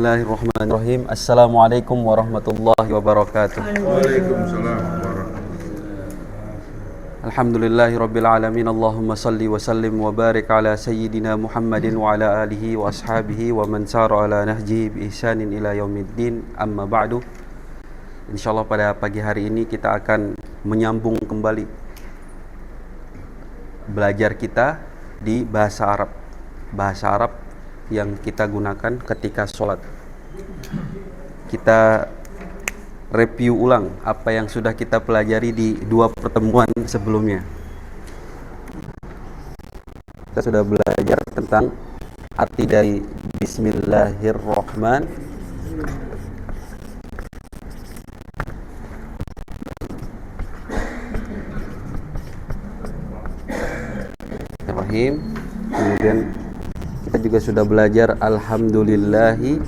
Bismillahirrahmanirrahim. Assalamualaikum warahmatullahi wabarakatuh. Waalaikumsalam warahmatullahi. Alhamdulillahirabbil alamin. Allahumma salli wa sallim wa barik ala sayyidina Muhammadin wa ala alihi wa ashabihi wa man sara ala nahjihi bi ihsanin ila yaumiddin. Amma ba'du. Insyaallah pada pagi hari ini kita akan menyambung kembali belajar kita di bahasa Arab. Bahasa Arab yang kita gunakan ketika sholat. Kita review ulang apa yang sudah kita pelajari di dua pertemuan sebelumnya. Kita sudah belajar tentang arti dari Bismillahirrahmanirrahim. Kemudian kita juga sudah belajar Alhamdulillahi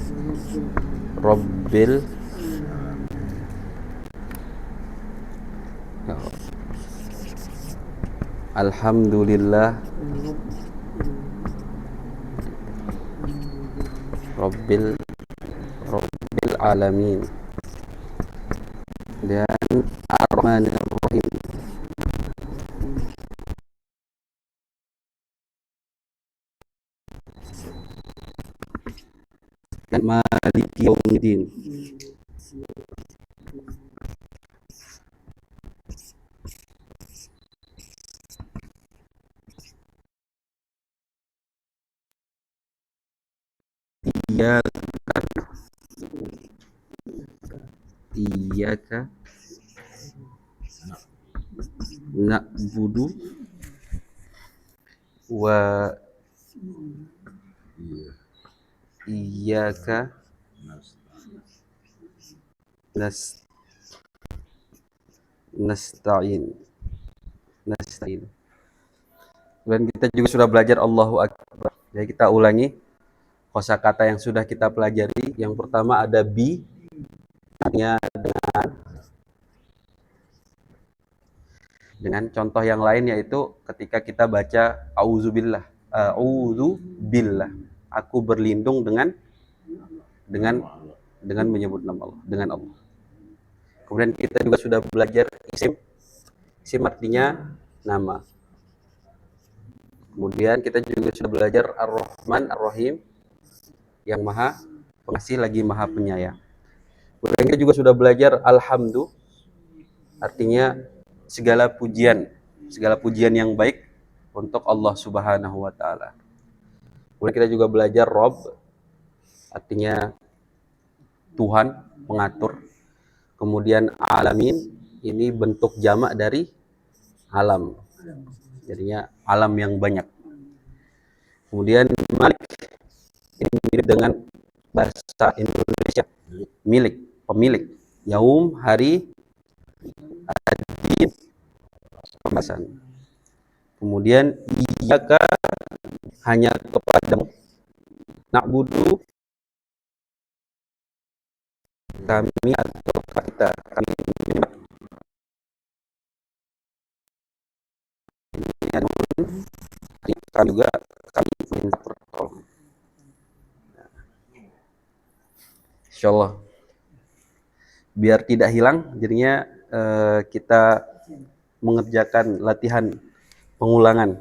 Rabbil Alhamdulillah Rabbil Alamin dan Ar-Rahmanir Rahim. Dan Maliki Yaumiddin. Iyyaka na'budu wa iyyaka nasta'in. Dan kita juga sudah belajar Allahu Akbar. Jadi kita ulangi kosakata yang sudah kita pelajari. Yang pertama ada bi, artinya dengan contoh yang lain, yaitu ketika kita baca auzubillah, aku berlindung dengan menyebut nama Allah, dengan Allah. Kemudian kita juga sudah belajar isim artinya nama. Kemudian kita juga sudah belajar Ar-Rahman Ar-Rahim, yang maha pengasih lagi maha penyayang. Kemudian kita juga sudah belajar Alhamdu, artinya segala pujian yang baik untuk Allah Subhanahu wa taala. Kemudian kita juga belajar Rob, artinya Tuhan, pengatur. Kemudian Alamin, ini bentuk jamak dari alam, jadinya alam yang banyak. Kemudian Malik, ini mirip dengan bahasa Indonesia, milik, pemilik. Yaum, hari, adin, pembahasan. Kemudian iyyaka, hanya kepadamu, na'budu, kami atau kita, kami juga kami minta pertolongan. Insyaallah biar tidak hilang, jadinya kita mengerjakan latihan pengulangan,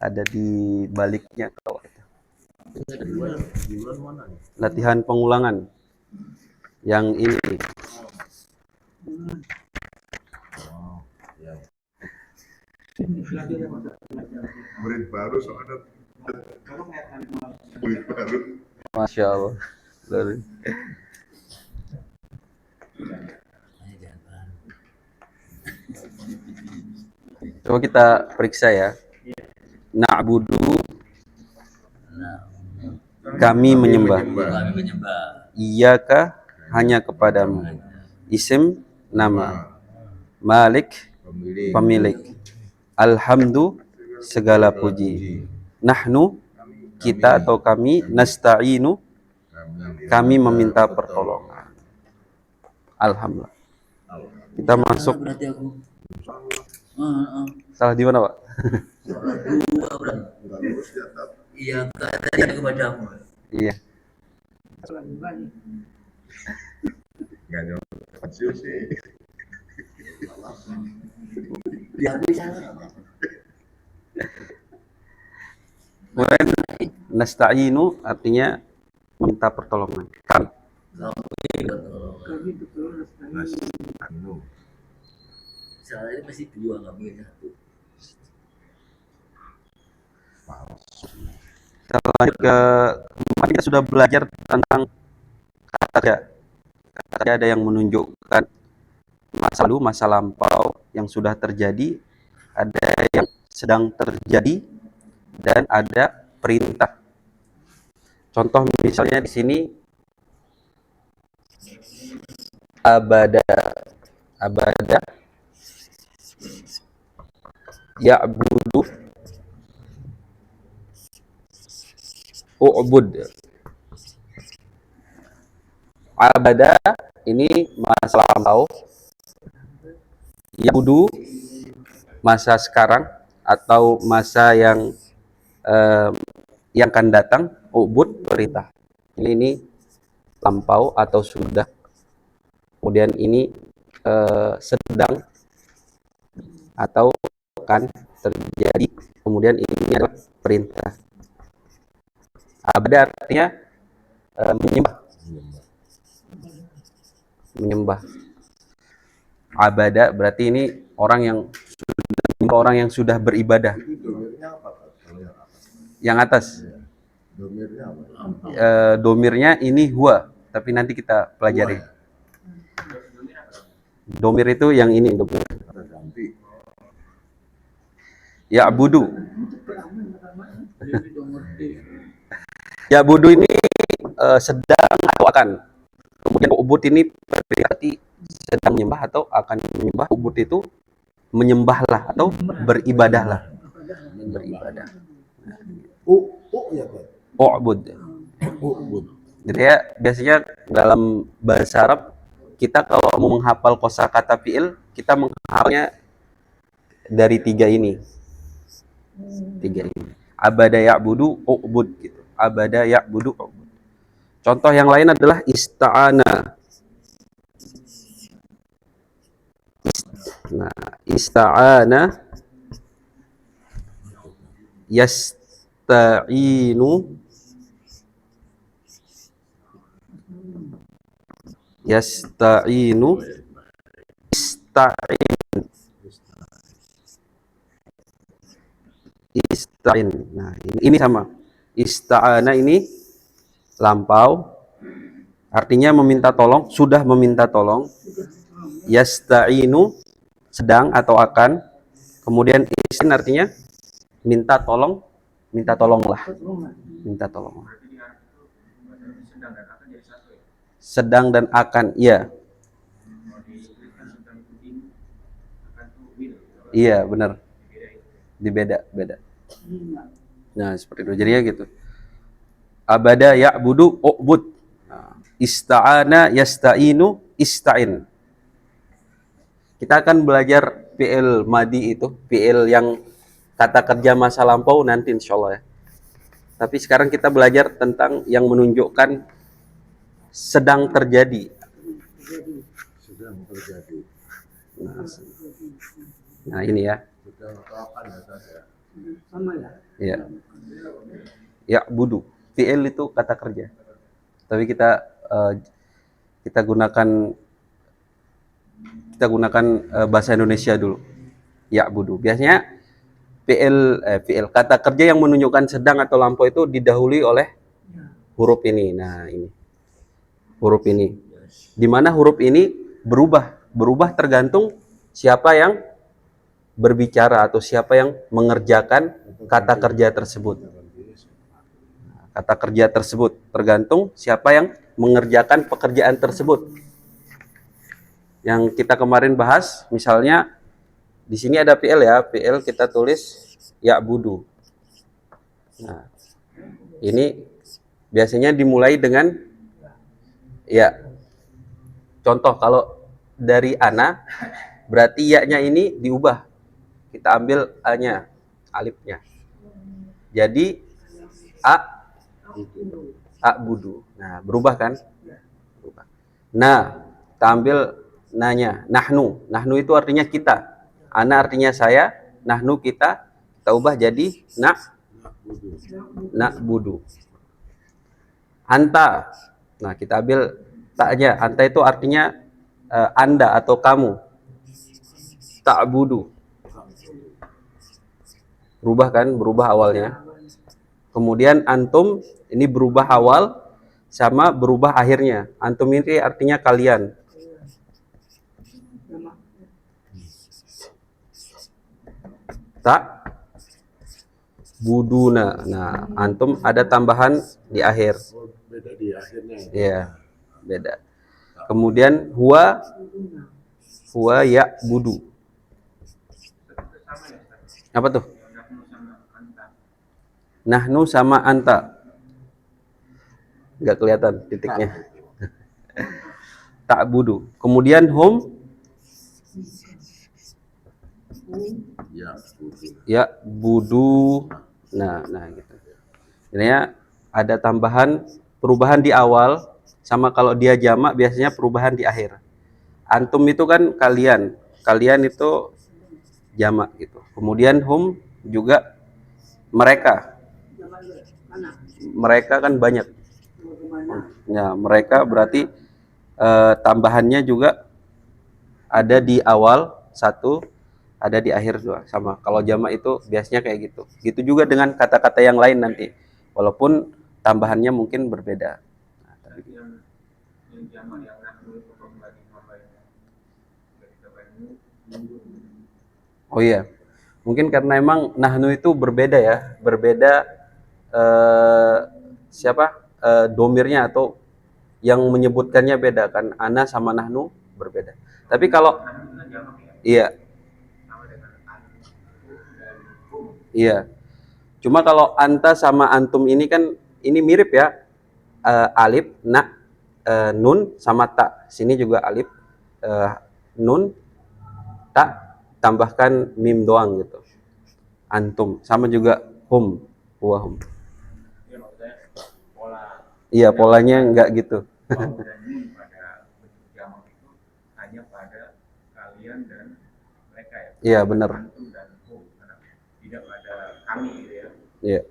ada di baliknya kalau latihan pengulangan yang ini. Murid baru soalnya. Murid baru. Masya Allah. Coba kita periksa ya. Na'budu, kami menyembah. Iyyaka, hanya kepadamu. Isim, nama. Malik, pemilik. Alhamdu, segala puji. Nahnu, kita atau kami. Nasta'inu, kami meminta pertolongan. Alhamdulillah. Kita masuk. Salah di mana, Pak? Iya, tadi kepadamu. Iya. Nggak nyampe kecil sih. Kemudian nasta'inu artinya minta pertolongan. Kami. Anu. Salah ini pasti dua, nggak mungkin satu. Kita lanjut ke kemarin kita sudah belajar tentang kata kerja. Kata kerja ada yang menunjukkan masa lalu, masa lampau yang sudah terjadi, ada yang sedang terjadi, dan ada perintah. Contoh misalnya di sini abada ya'budu u'bud. Abada ini masa lampau, ya'budu masa sekarang atau masa yang akan datang, u'bud perintah. Ini lampau atau sudah. Kemudian ini sedang atau akan terjadi. Kemudian ini adalah perintah. Abada artinya menyembah. Abada berarti ini orang yang sudah beribadah. Itu domirnya apa, Pak? Yang atas. Domirnya apa? Domirnya ini huwa, tapi nanti kita pelajari. Domir itu yang ini domir. Kita ganti. Ya'budu. Ya'budu ini sedang atau akan. Kemudian ubud ini berarti sedang menyembah atau akan menyembah. Ubud itu menyembahlah atau beribadahlah. Beribadah. Ya, Pak. U'bud. Jadi ya biasanya dalam bahasa Arab kita kalau mau menghafal kosakata fi'il, kita menghafalnya dari tiga ini. Abada ya'budu u'bud gitu. Abada ya'budu u'bud. Contoh yang lain adalah ista'ana. Nah, ista'ana yasta'inu ista'in. Nah, ini sama. Ista'ana ini lampau, artinya meminta tolong, sudah meminta tolong. Yasta'inu sedang atau akan. Kemudian istin artinya minta tolong, minta tolonglah. Sedang dan akan, iya. Iya, benar. Beda. Nah, seperti itu. Jadinya gitu. Abada ya'budu u'bud. Ista'ana yasta'inu ista'in. Kita akan belajar fi'il madi itu, fi'il yang kata kerja masa lampau nanti insyaallah ya. Tapi sekarang kita belajar tentang yang menunjukkan sedang terjadi. Nah, ini ya. Ya. Ya budu. Fi'il itu kata kerja. Tapi kita gunakan bahasa Indonesia dulu. Ya budu. Biasanya fi'il kata kerja yang menunjukkan sedang atau lampau itu didahului oleh huruf ini. Nah, ini. Huruf ini. Di mana huruf ini berubah tergantung siapa yang berbicara atau siapa yang mengerjakan kata kerja tersebut. Kata kerja tersebut tergantung siapa yang mengerjakan pekerjaan tersebut. Yang kita kemarin bahas, misalnya di sini ada fi'il ya, fi'il kita tulis ya'budu. Nah, ini biasanya dimulai dengan ya. Contoh kalau dari ana, berarti ya-nya ini diubah. Kita ambil a-nya, alifnya. Jadi a a'budu. Nah, berubah kan? Berubah. Nah, kita ambil nanya, nahnu. Nahnu itu artinya kita. Ana artinya saya, nahnu kita. Kita ubah jadi na'budu. Anta. Nah, kita ambil taknya. Anta itu artinya Anda atau kamu. Ta'budu. Berubah kan? Berubah awalnya. Kemudian antum ini berubah awal sama berubah akhirnya. Antum ini artinya kalian. Tak buduna. Nah, antum ada tambahan di akhir. Oh, beda di akhirnya. Iya, beda. Kemudian huwa ya budu. Apa tuh? Nahnu sama anta. Enggak kelihatan titiknya. Tak budu. Kemudian hum ya budu. Nah gitu. Jadinya ada tambahan perubahan di awal sama kalau dia jamak biasanya perubahan di akhir. Antum itu kan kalian. Kalian itu jamak gitu. Kemudian hum juga mereka. Mereka kan banyak. Ya, mereka berarti tambahannya juga ada di awal satu, ada di akhir dua, sama. Kalau jamak itu biasanya kayak gitu. Gitu juga dengan kata-kata yang lain nanti. Walaupun tambahannya mungkin berbeda. Nah, tapi yang jamak yang nahnu itu oh iya. Mungkin karena emang nahnu itu berbeda ya, berbeda domirnya atau yang menyebutkannya beda kan. Ana sama nahnu berbeda. Tapi kalau iya. Iya. Cuma kalau anta sama antum ini kan ini mirip ya. Alif, nun sama ta. Sini juga alif, nun, ta, tambahkan mim doang gitu. Antum sama juga hum, huwa hum. Iya, polanya enggak gitu. Hanya pada kalian dan mereka ya. Iya, benar. Tidak pada kami gitu ya. Iya.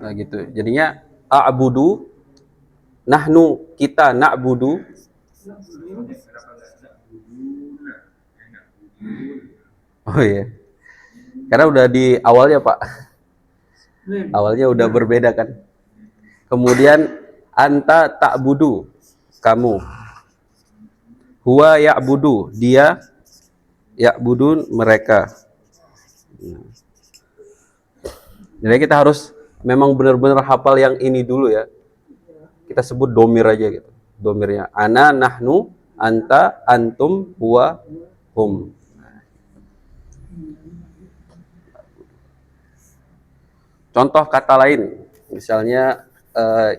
Nah gitu. Jadinya a'budu, nahnu kita na'budu. Oh iya. Karena udah di awalnya, Pak. Awalnya udah berbeda kan. Kemudian anta ta'budu, kamu. Huwa ya'budu, dia. Ya'budun, mereka. Jadi kita harus memang benar-benar hafal yang ini dulu ya. Kita sebut domir aja gitu. Domirnya ana, nahnu, anta, antum, huwa, hum. Contoh kata lain, misalnya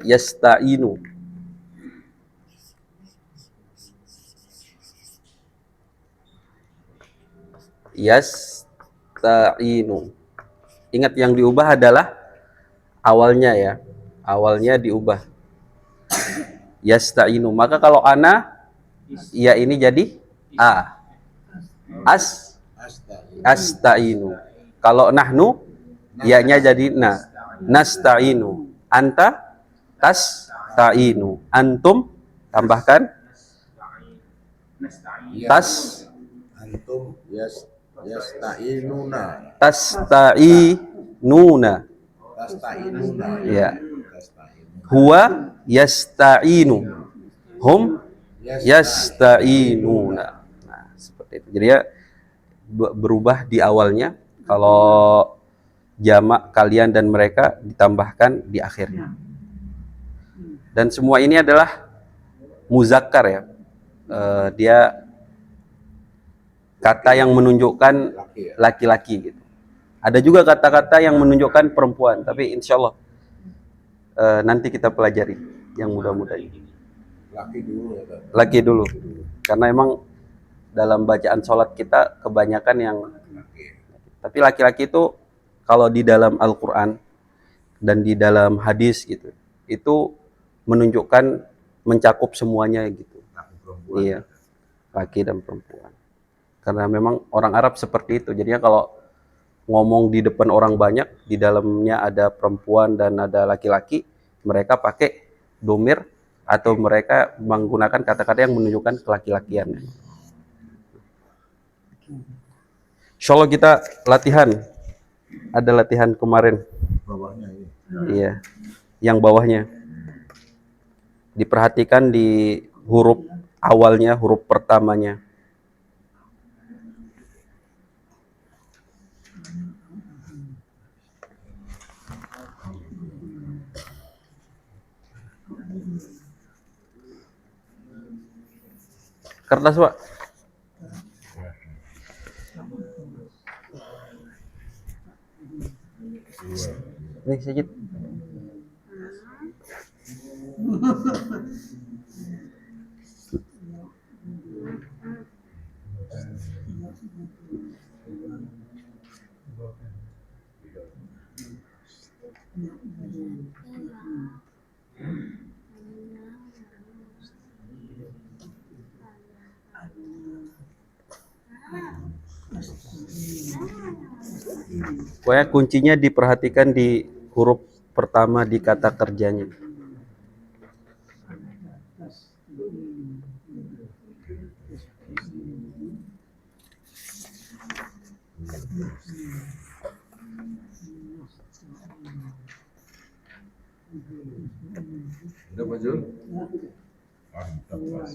yasta'inu. Yasta'inu. Ingat yang diubah adalah awalnya ya. Awalnya diubah. Yasta'inu. Maka kalau ana, ya ini jadi a. Asta'inu. Kalau nahnu, ya-nya jadi na. Nasta'inu. Anta tasta'inu. Antum tambahkan antum yasta'inuna. Tasta'inuna. Ya. Huwa yasta'inu. Hum yasta'inuna. Nah, seperti itu. Jadi ya berubah di awalnya. Kalau jamak kalian dan mereka ditambahkan di akhirnya. Dan semua ini adalah muzakkar ya. Dia kata yang menunjukkan laki-laki gitu. Ada juga kata-kata yang menunjukkan perempuan, tapi insya Allah nanti kita pelajari yang mudah-mudah ini. Laki dulu. Karena emang dalam bacaan sholat kita kebanyakan yang tapi laki-laki itu kalau di dalam Al-Quran dan di dalam hadis gitu. Itu menunjukkan mencakup semuanya gitu. Laki perempuan. Iya, laki dan perempuan. Karena memang orang Arab seperti itu. Jadinya kalau ngomong di depan orang banyak, di dalamnya ada perempuan dan ada laki-laki, mereka pakai domir atau mereka menggunakan kata-kata yang menunjukkan kelaki-lakian. Insyaallah kita latihan. Ada latihan kemarin. Bawahnya ini. Iya. Yang bawahnya. Diperhatikan di huruf awalnya, huruf pertamanya. Kertas, Pak. Nih, sedikit. Pokoknya kuncinya diperhatikan di huruf pertama di kata kerjanya. Udah Pak Jul? Mantap Pak.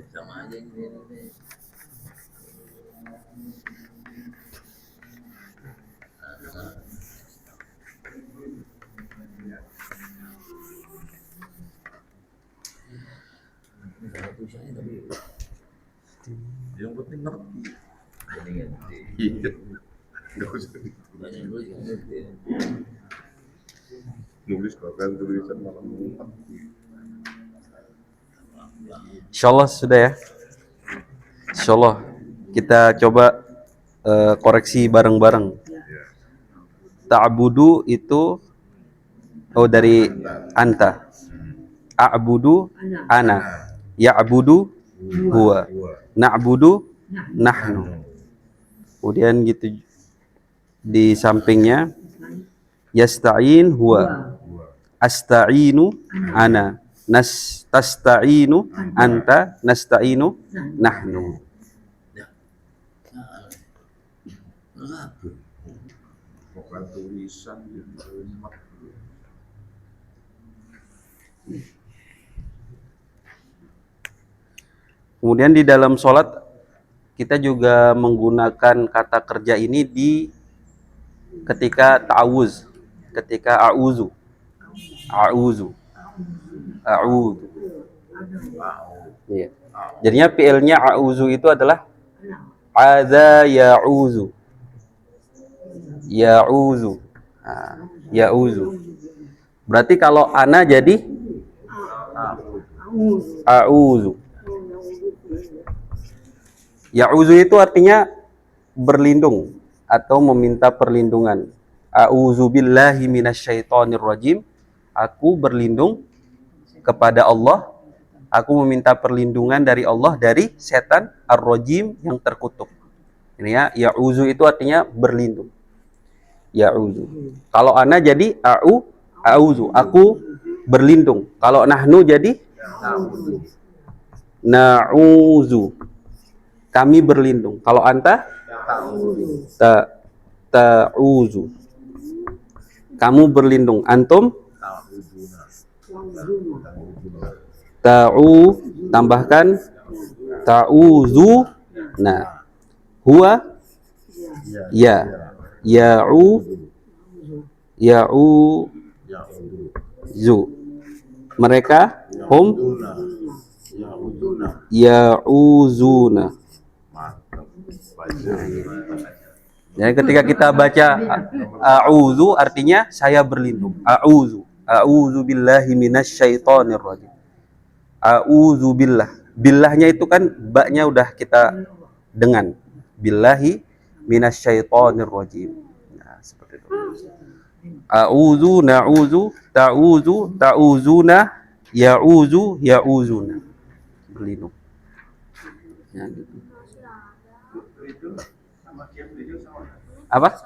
Sama aja ini. Tulisannya tapi Yang penting ngerti. jadi ngerti. Iya. Nggak usah Banyak nulis nggak ngerti. nulis bahkan tulisan malah ngerti. Insyaallah sudah ya. Insyaallah kita coba koreksi bareng-bareng. Ta'budu itu dari anta. A'budu ana. Ya'budu huwa. Na'budu nahnu. Kemudian gitu di sampingnya yasta'in huwa. Asta'inu ana. Tasta'inu anta. Nasta'inu nahnu. Bukan tulisan gitu. Kemudian di dalam sholat kita juga menggunakan kata kerja ini di ketika ta'awuz, ketika a'uzu, a'uzu, a'udzu. Iya. Jadinya fi'ilnya a'uzu itu adalah adza ya'uzu, ya'uzu, ya'uzu. Berarti kalau ana jadi a'uzu. Ya'uzu itu artinya berlindung atau meminta perlindungan. A'udzu billahi minasyaitonir rajim. Aku berlindung kepada Allah. Aku meminta perlindungan dari Allah dari setan ar-rajim yang terkutuk. Ini ya, ya'uzu itu artinya berlindung. Ya'uzu. Kalau ana jadi a'udzu. Aku berlindung. Kalau nahnu jadi na'uzu. Kami berlindung. Kalau anta ta'uzu. Kamu berlindung. Antum tambahkan ta'uzu. Nah, huwa ya. Ya'uzu. Mereka hum Ya'uzuna. Mantap. Baca. Jadi ketika kita baca a'udzu artinya saya berlindung. A'udzu billahi minasyaitonir rajim. A'udzu billah. Billahnya itu kan ba-nya udah kita dengan. Billahi minasyaitonir rajim. Nah, seperti itu. A'udzu, na'udzu, ta'udzu, ta'uzuna, ya'udzu, ya'uzuna. Berlindung. Ya, gitu. Apa?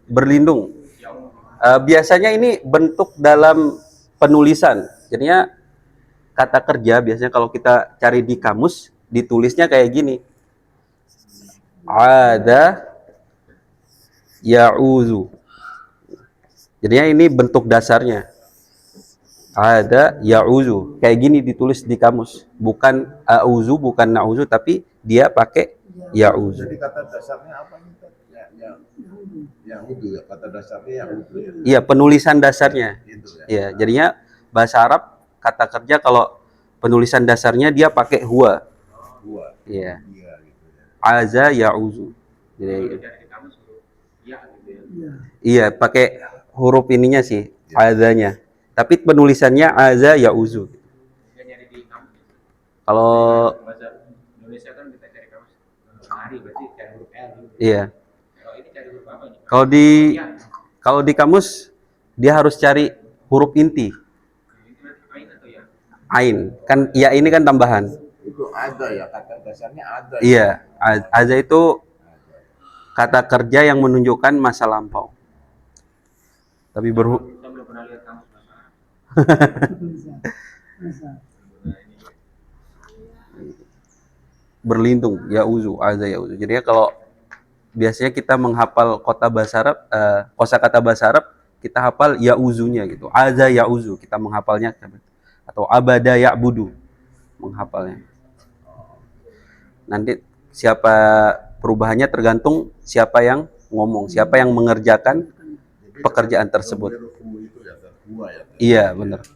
Berlindung. Biasanya ini bentuk dalam penulisan. Jadinya kata kerja biasanya kalau kita cari di kamus ditulisnya kayak gini. Ada ya'uzu. Jadinya ini bentuk dasarnya. Ada ya'uzu. Kayak gini ditulis di kamus. Bukan a'uzu, bukan na'uzu, tapi dia pakai ya'uzu. Jadi kata dasarnya apa nih? Yahudu ya, kata dasarnya Yahudu ya. Iya, penulisan dasarnya. Gitu ya. Iya, jadinya bahasa Arab kata kerja kalau penulisan dasarnya dia pakai huwa. Gua. Iya. Iya gitu ya. Aza ya'uzu. Jadi iya, pakai huruf ininya sih, azanya. Tapi penulisannya aza ya'uzu. Kalau bahasa Indonesia kan kita cari kamus hari berarti cari huruf L. iya. Kalau ini cari huruf apa nih? Kalau di kamus dia harus cari huruf inti. Ini berarti ain atau ya? Ain. Kan ya ini kan tambahan. Itu ada ya, kata dasarnya ada. Iya, aza itu kata kerja yang menunjukkan masa lampau. Tapi Kita belum pernah lihat kamus bahasa Arab. berlindung ya'uzu, aza ya'uzu. Jadi kalau biasanya kita menghafal kosakata bahasa Arab, kita hafal ya'uzunya gitu. Aza ya'uzu, kita menghafalnya atau abada ya'budu menghafalnya. Nanti siapa perubahannya tergantung siapa yang ngomong, siapa yang mengerjakan pekerjaan tersebut. Itu ya, gua ya. Iya, benar.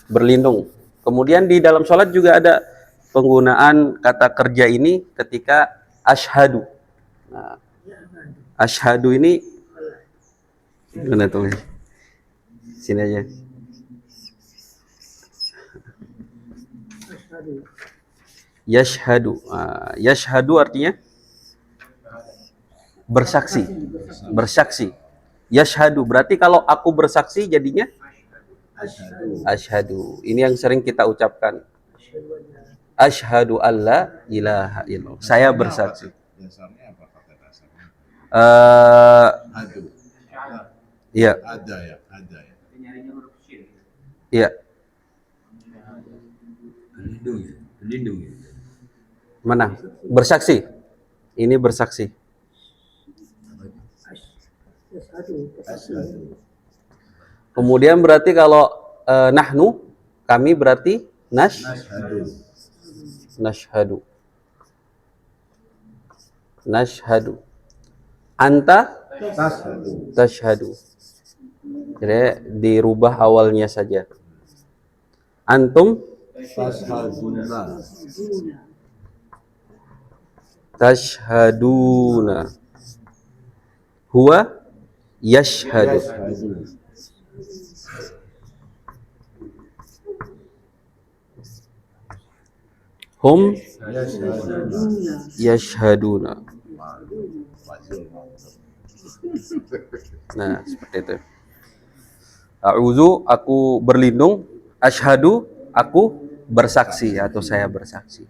Berlindung. Kemudian di dalam sholat juga ada penggunaan kata kerja ini ketika asyhadu. Nah, asyhadu ini gimana tulis? Sini aja. Yashhadu. Yashhadu artinya bersaksi. Bersaksi. Yashhadu berarti kalau aku bersaksi jadinya asyhadu. Ini yang sering kita ucapkan. Asyhadu alla ilaha illallah. Saya bersaksi. Dasarnya apa kata dasarnya? Adu. Iya, Ada ya, ada ya. Nyarinya huruf shin. iya. Berlindung ya. Berlindung ya. Mana? Bersaksi. Ini bersaksi. Asyhadu. Kemudian berarti kalau nahnu, kami berarti Asyhadu. nashhadu. Nashhadu. Anta Tashhadu. tashhadu. Jadi dirubah awalnya saja. Antum Tashhaduna. tashhaduna. Huwa yashhadu. Yashhadu. Hum Yashhaduna. yashhaduna. Fazil. Nah, seperti itu. A'udzu, aku berlindung. Asyhadu, aku bersaksi atau saya bersaksi.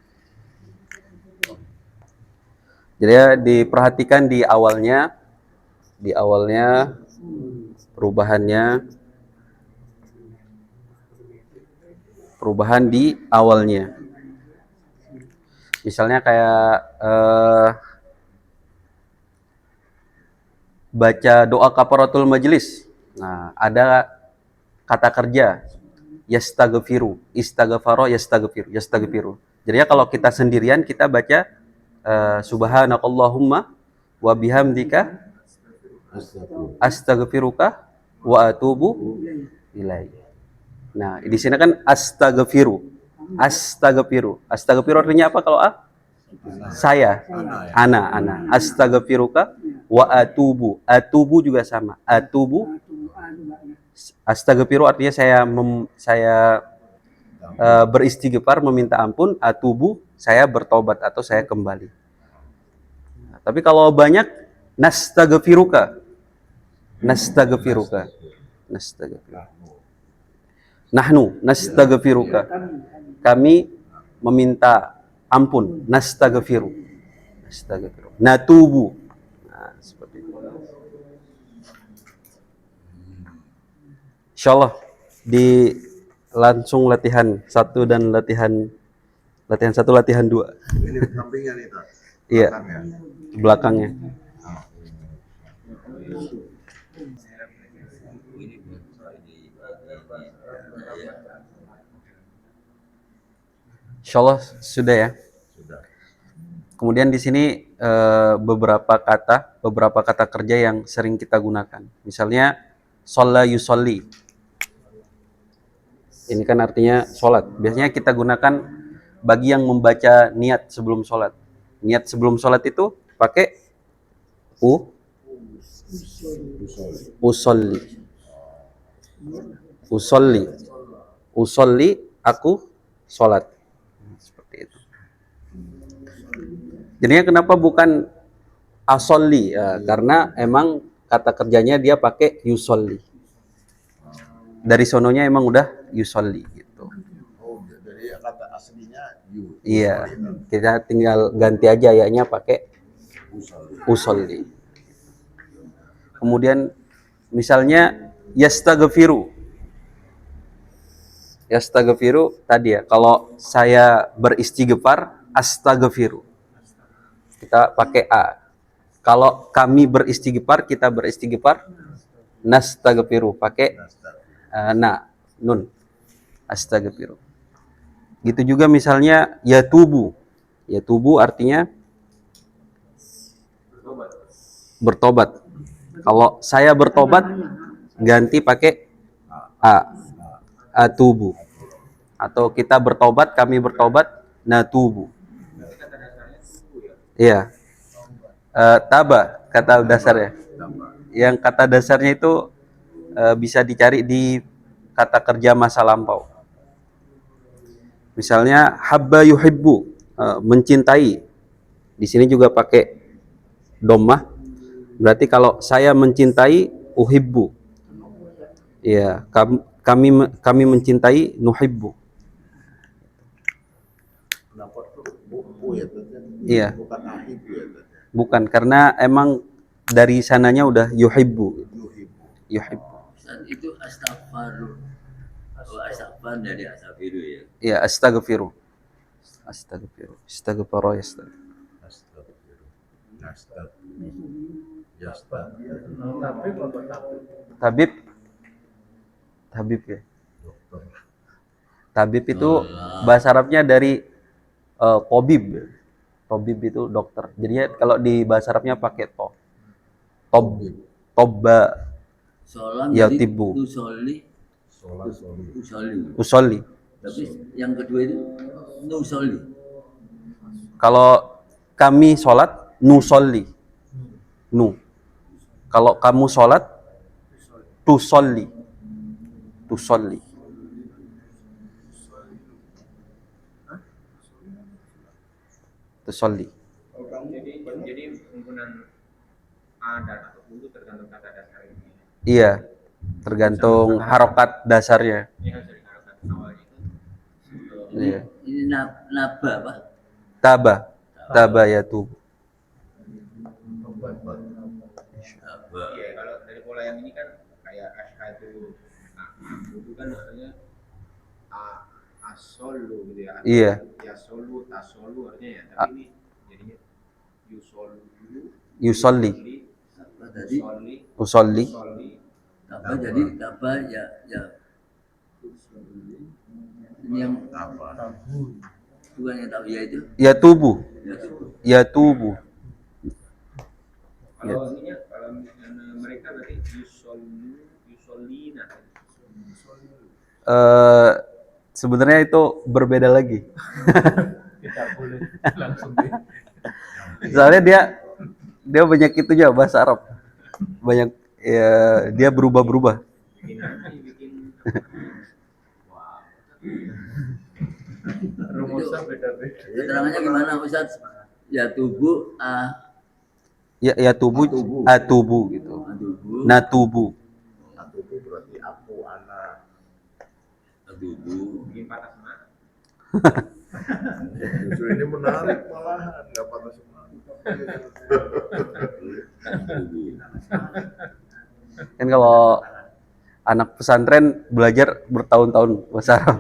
Jadi ya, diperhatikan di awalnya perubahan di awalnya. Misalnya kayak baca doa kafaratul majelis. Nah, ada kata kerja yastaghfiru, istaghfara yastaghfiru, yastaghfiru. Jadi ya kalau kita sendirian kita baca subhanakallahumma wa bihamdika astaghfiruka wa atubu ilai. Nah, di sini kan astaghfiru. Astaghfiru artinya apa kalau saya? Ana. Astaghfiruka wa atubu. Atubu juga sama. Atubu. Astaghfiru artinya saya beristighfar, meminta ampun. Atubu, saya bertobat atau saya kembali. Nah, tapi kalau banyak nastaghfiruka. Nahnu nastaghfiruka. Kami meminta ampun. Nastaghfiru. Natubu. Nah, seperti itu. Insyaallah di langsung latihan 1 dan latihan 1, latihan 2. Ini sampingnya nih, Pak. Iya. Belakangnya. Belakangnya. Insyaallah sudah ya. Sudah. Kemudian di sini beberapa kata kerja yang sering kita gunakan. Misalnya shalla yusolli. Ini kan artinya sholat. Biasanya kita gunakan bagi yang membaca niat sebelum sholat. Niat sebelum sholat itu pakai usolli, aku sholat. Seperti itu. Jadinya kenapa bukan asolli? Ya, karena emang kata kerjanya dia pakai yusolli. Dari sononya emang udah yusolli gitu. Oh, jadi kata aslinya Iya, kita tinggal ganti aja ayatnya pakai usolli. Kemudian misalnya yastaghfiru tadi ya, kalau saya beristighfar astaghfiru, kita pakai a. Kalau kami beristighfar, kita beristighfar nastaghfiru, pakai nun, astaghfiru. Gitu juga misalnya yatubu artinya bertobat. Kalau saya bertobat ganti pakai atubu. Atau kita bertobat, kami bertobat, natubu. Iya. Taba kata dasarnya. Yang kata dasarnya itu bisa dicari di kata kerja masa lampau. Misalnya habba yuhibbu, mencintai. Di sini juga pakai dhammah. Berarti kalau saya mencintai uhibbu. Iya, kami mencintai nuhibbu. Kenapa tuh bu ya? Iya. Bukan ahibu ya? Bukan, karena emang dari sananya udah yuhibbu. Ustaz, itu astaghfiru. Oh, astaghfar dari astaghfiru ya. Iya, astaghfiru. Astaghfara Tabib ya. Tabib itu bahasa Arabnya dari tobib. Tobib itu dokter. Jadi kalau di bahasa Arabnya pakai tobba Sholat yatibu. Usolli. Tapi yang kedua itu nusolli. Kalau kami sholat, nusolli. Kalau kamu sholat, tusolli. Jadi penggunaan a dan atau itu tergantung kata dasar ini. Iya, tergantung harokat dasarnya. Ini harus dari harokat awalnya itu. Iya. Ini naba apa? Taba ya tuh. Iya, kalau dari pola yang ini kan kayak asyhadu, itu kan artinya asolu gitu ya. Iya. Yasolu, tasolu artinya ya. Tapi ini jadinya Yusolli. Tadi Usolli. taba jadi taba ya. Ini yang bukan yang tahu ya itu. Ya tubuh. Kalau ininya kalau mereka berarti yusolina. eh sebenarnya itu berbeda lagi. Tidak boleh langsung deh. Soalnya dia banyak itunya bahasa Arab. Banyak ya, dia berubah-berubah. bikin Rumusnya beda-beda. Keterangannya gimana Ustaz? Ya tubuh Ya tubuh atubu gitu. tubuh Natubu. Satu itu berarti aku, anak. tubuh bikin patah semangat. Justru ini menarik malahan, nggak patah semangat. Kan kalau anak pesantren belajar bertahun-tahun bahasa Arab.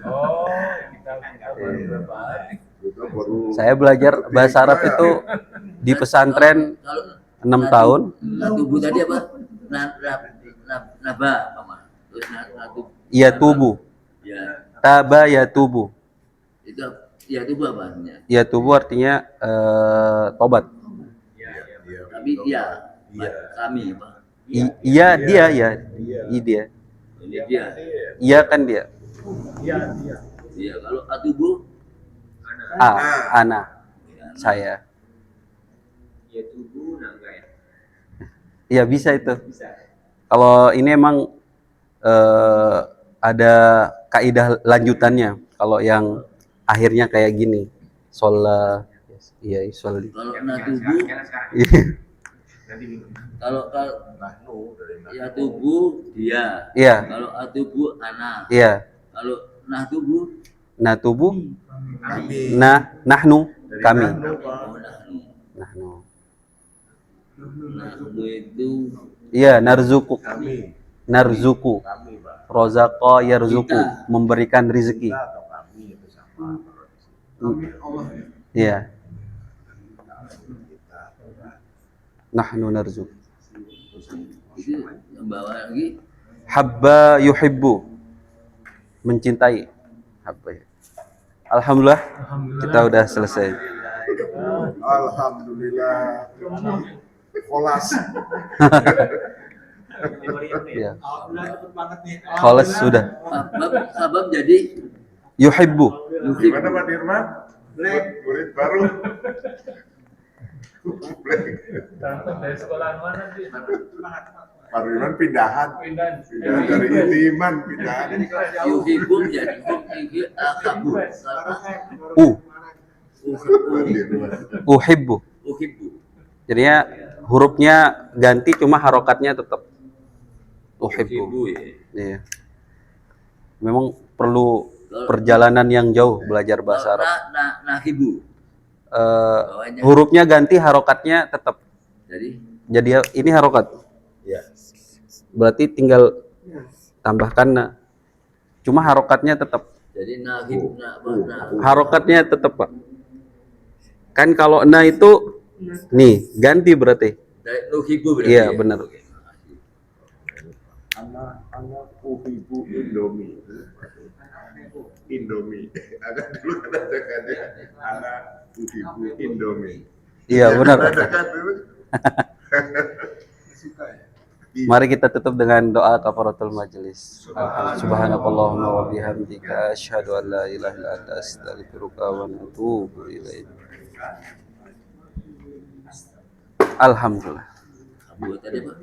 Oh, kita baru berapa hari? Kita baru Saya belajar bahasa Arab itu di pesantren kalau 6 tahun. tubuh tadi apa? Naba apa? Terus tubuh. Ya tubuh. Ya, Taba ya tubuh. itu ya tubuh apa artinya? Ya tubuh artinya tobat. Iya, Tapi dia Iya. kami apa? Iya dia ya. I dia. Ini dia. Iya kan dia. Iya, kalau tubuh Ana. Saya. Ya tubuh nah enggak ya? Iya bisa itu. Bisa. Kalau ini emang ada kaidah lanjutannya. Kalau yang akhirnya kayak gini. Sholat. Iya, sholat. kalau Jangan tubuh sekarang. Nanti bingung. kalau Nahnu dari Nahnu. ya tubuh dia. Iya, Kalau tubuh anak. iya. Kalau tubuh Nah tubuh, Kami. nahnu, Dari kami. Nahnu, Pak. nahnu. Nahnu. Nahnu itu Iya, narzuku. Kami. Narzuku. Kami, Pak. Rozako yarzuku, Kita. memberikan rezeki. Kita atau kami itu sama. Iya, Kita. nahnu narzuku. itu yang bawa lagi Habba yuhibbu, mencintai. Habba ya. Alhamdulillah, kita udah selesai. Alhamdulillah. Kolas. Ya. Kholas sudah. sabab jadi Yuhibbu. Gimana Pak Dirman? Murid baru. Dari sekolah mana sih? Pak Dirman pindahan. Pindahan. Pindahan dari Intiman, pindahan. yuhibbu jadi akabu Pak Dirman. Uhibbu. uhibbu Jadinya hurufnya ganti, cuma harokatnya tetap. Uhibbu. uhibbu ya. Iya. Memang perlu perjalanan yang jauh belajar bahasa Arab. nahibu Hurufnya ganti, harokatnya tetap. jadi Ini harokat. Ya. Berarti tinggal tambahkan na. Cuma harokatnya tetap. jadi nahib Harokatnya tetap, Pak. Kan kalau na itu nih ganti berarti. dari nuhibu berarti Iya, ya? benar. Anak ibu Indomie. Indomie. Agak dulu kata anak ibu Indomie. Iya, benar. Ada kan dulu. Suka ya. Mari kita tutup dengan doa kafaratul majelis. Subhanakallahumma wa bihamdika asyhadu an la ilaha illa anta astaghfiruka wa atubu ilaik. Alhamdulillah. Buat tadi Pak.